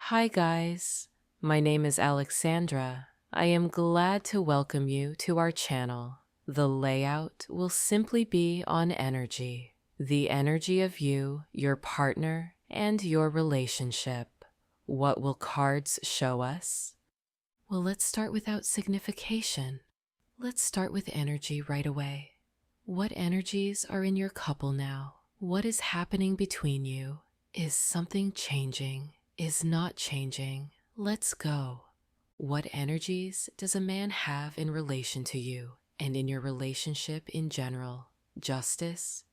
Hi, guys. My name is Alexandra. I am glad to welcome you to our channel. The layout will simply be on energy, the energy of you, your partner, and your relationship. What will cards show us? Well, let's start without signification. Let's start with energy right away. What energies are in your couple now? What is happening between you? Is something changing? Is not changing? Let's go. What energies does a man have in relation to you and in your relationship in general? Justice,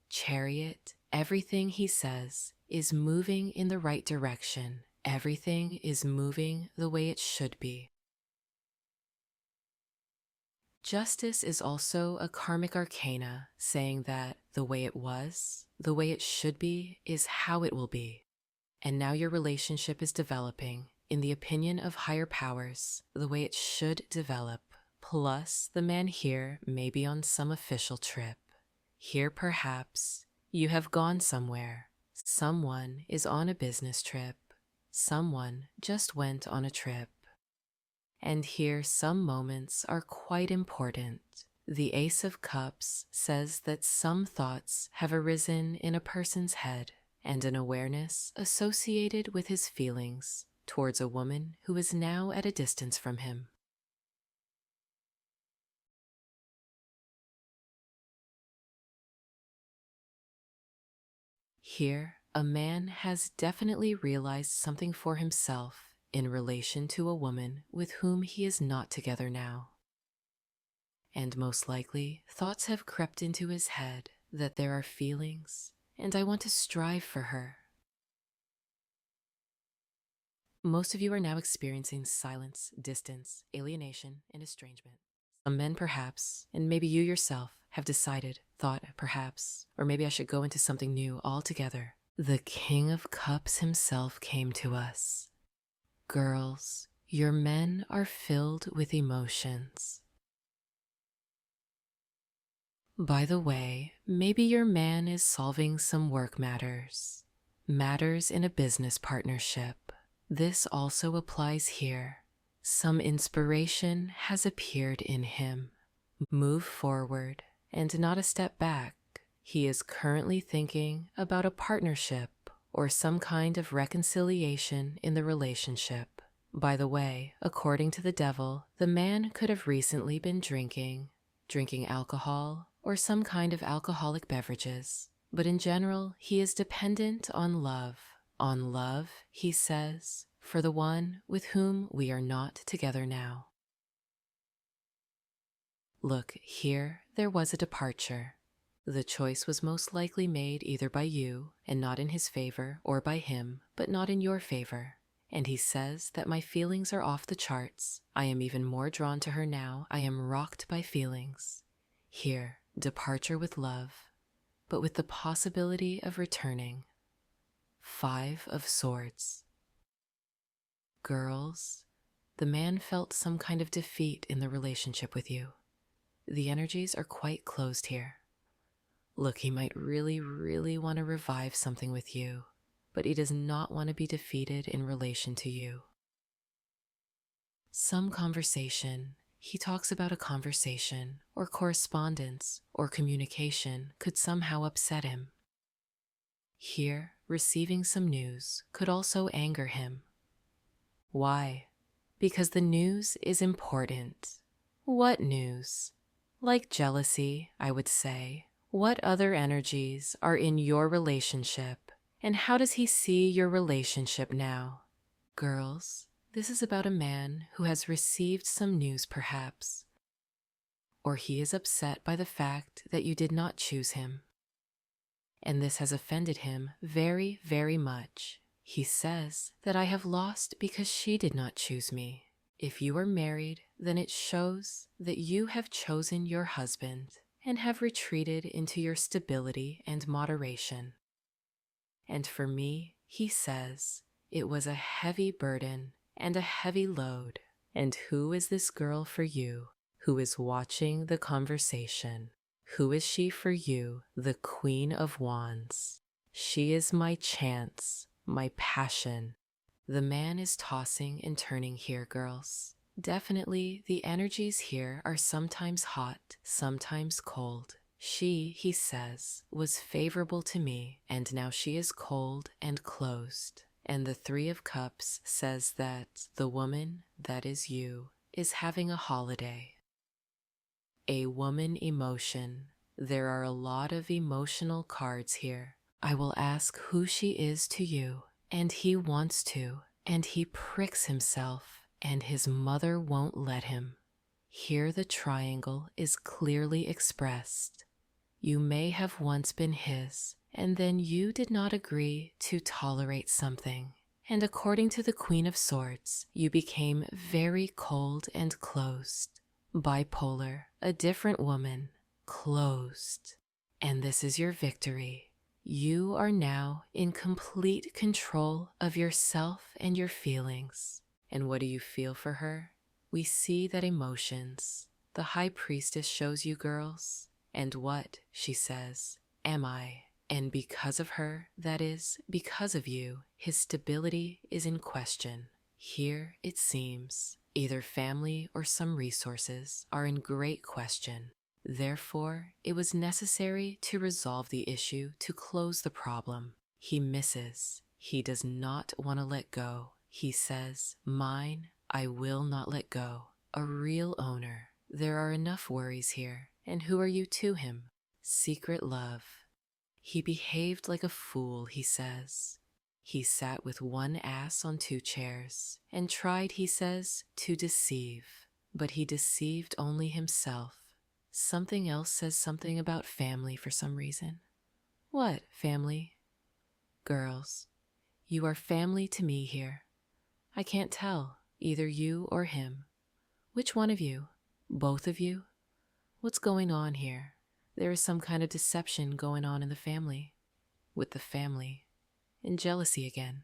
Chariot, everything he says is moving in the right direction. Everything is moving the way it should be. Justice is also a karmic arcana saying that the way it was, the way it should be, is how it will be. And now your relationship is developing, in the opinion of higher powers, the way it should develop. Plus, the man here may be on some official trip. Here, perhaps, you have gone somewhere. Someone is on a business trip. Someone just went on a trip. And here some moments are quite important. The Ace of Cups says that some thoughts have arisen in a person's head and an awareness associated with his feelings towards a woman who is now at a distance from him. Here, a man has definitely realized something for himself in relation to a woman with whom he is not together now. And most likely, thoughts have crept into his head that there are feelings, and I want to strive for her. Most of you are now experiencing silence, distance, alienation, and estrangement. Some men perhaps, and maybe you yourself, have decided, thought perhaps, or maybe I should go into something new altogether. The King of Cups himself came to us. Girls, your men are filled with emotions. By the way, maybe your man is solving some work matters in a business partnership. This also applies here. Some inspiration has appeared in him. Move forward and not a step back. He is currently thinking about a partnership or some kind of reconciliation in the relationship. By the way, according to the devil, the man could have recently been drinking alcohol or some kind of alcoholic beverages. But in general, he is dependent on love. On love, he says, for the one with whom we are not together now. Look, here there was a departure. The choice was most likely made either by you and not in his favor, or by him, but not in your favor. And he says that my feelings are off the charts. I am even more drawn to her now. I am rocked by feelings. Here, departure with love, but with the possibility of returning. 5 of Swords. Girls, the man felt some kind of defeat in the relationship with you. The energies are quite closed here. Look, he might really want to revive something with you, but he does not want to be defeated in relation to you. Some conversation, he talks about a conversation or correspondence or communication could somehow upset him. Here, receiving some news could also anger him. Why? Because the news is important. What news? Like jealousy, I would say. What other energies are in your relationship, and how does he see your relationship now? Girls, this is about a man who has received some news perhaps, or he is upset by the fact that you did not choose him. And this has offended him very much. He says that I have lost because she did not choose me. If you are married, then it shows that you have chosen your husband and have retreated into your stability and moderation. And for me, he says, it was a heavy burden and a heavy load. And who is this girl for you who is watching the conversation? Who is she for you, the Queen of Wands? She is my chance, my passion, The man is tossing and turning here, girls. Definitely, the energies here are sometimes hot, sometimes cold. She, he says, was favorable to me, and now she is cold and closed. And the Three of Cups says that the woman, that is you, is having a holiday. A woman emotion. There are a lot of emotional cards here. I will ask who she is to you, and he wants to, and he pricks himself, and his mother won't let him. Here the triangle is clearly expressed. You may have once been his, and then you did not agree to tolerate something. And according to the Queen of Swords, you became very cold and closed. Bipolar, a different woman, closed. And this is your victory. You are now in complete control of yourself and your feelings. And what do you feel for her? We see that emotions. The High Priestess shows you, girls. And what, she says, am I? And because of her, that is, because of you, his stability is in question. Here, it seems, either family or some resources are in great question. Therefore, it was necessary to resolve the issue to close the problem. He misses. He does not want to let go. He says, mine, I will not let go. A real owner. There are enough worries here. And who are you to him? Secret love. He behaved like a fool, he says. He sat with one ass on two chairs and tried, he says, to deceive. But he deceived only himself. Something else says something about family for some reason. What, family? Girls, you are family to me here. I can't tell, either you or him. Which one of you? Both of you? What's going on here? There is some kind of deception going on in the family. With the family. And jealousy again.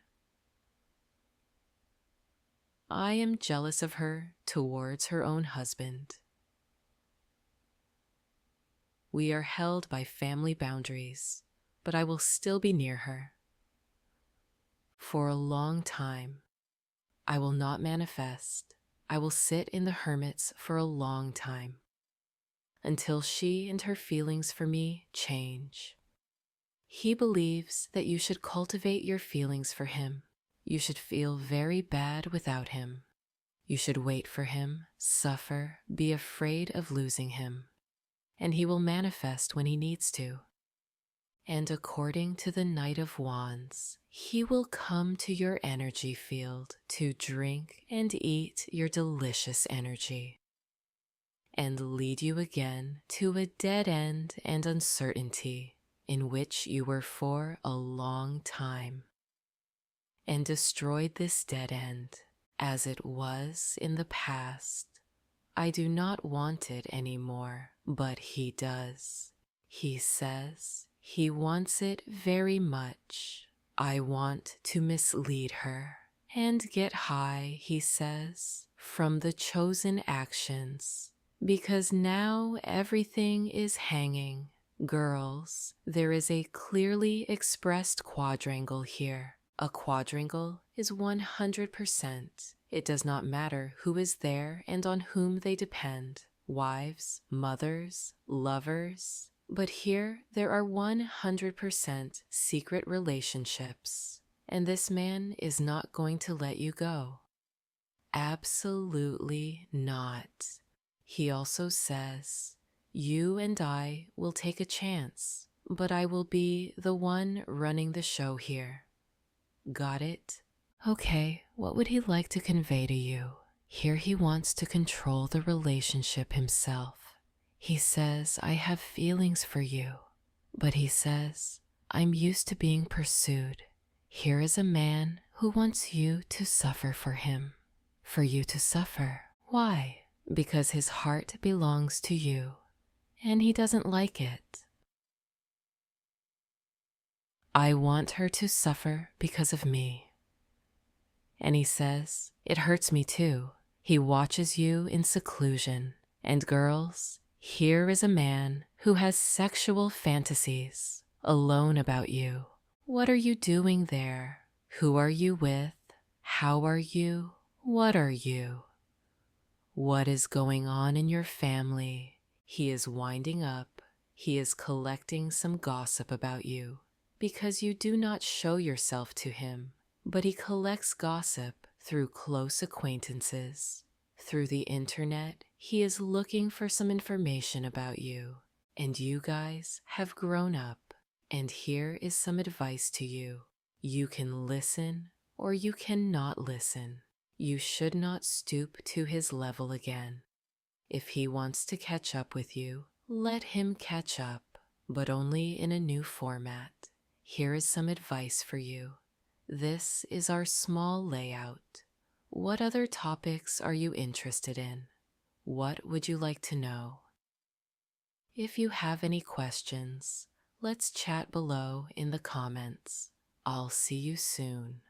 I am jealous of her towards her own husband. We are held by family boundaries, but I will still be near her. For a long time, I will not manifest. I will sit in the hermits for a long time, until she and her feelings for me change. He believes that you should cultivate your feelings for him. You should feel very bad without him. You should wait for him, suffer, be afraid of losing him. And he will manifest when he needs to. And according to the Knight of Wands, he will come to your energy field to drink and eat your delicious energy, and lead you again to a dead end and uncertainty in which you were for a long time, and destroyed this dead end as it was in the past. I do not want it anymore, but he does. He says he wants it very much. I want to mislead her and get high, he says, from the chosen actions, because now everything is hanging. Girls, there is a clearly expressed quadrangle here. A quadrangle is 100%. It does not matter who is there and on whom they depend, wives, mothers, lovers. But here there are 100% secret relationships, and this man is not going to let you go. Absolutely not. He also says, you and I will take a chance, but I will be the one running the show here. Got it? Okay, what would he like to convey to you? Here he wants to control the relationship himself. He says, I have feelings for you. But he says, I'm used to being pursued. Here is a man who wants you to suffer for him. For you to suffer. Why? Because his heart belongs to you, and he doesn't like it. I want her to suffer because of me. And he says, it hurts me too. He watches you in seclusion. And girls, here is a man who has sexual fantasies, alone about you. What are you doing there? Who are you with? How are you? What are you? What is going on in your family? He is winding up. He is collecting some gossip about you because you do not show yourself to him, but he collects gossip through close acquaintances. Through the internet, he is looking for some information about you, and you guys have grown up. And here is some advice to you. You can listen or you cannot listen. You should not stoop to his level again. If he wants to catch up with you, let him catch up, but only in a new format. Here is some advice for you. This is our small layout. What other topics are you interested in? What would you like to know? If you have any questions, let's chat below in the comments. I'll see you soon.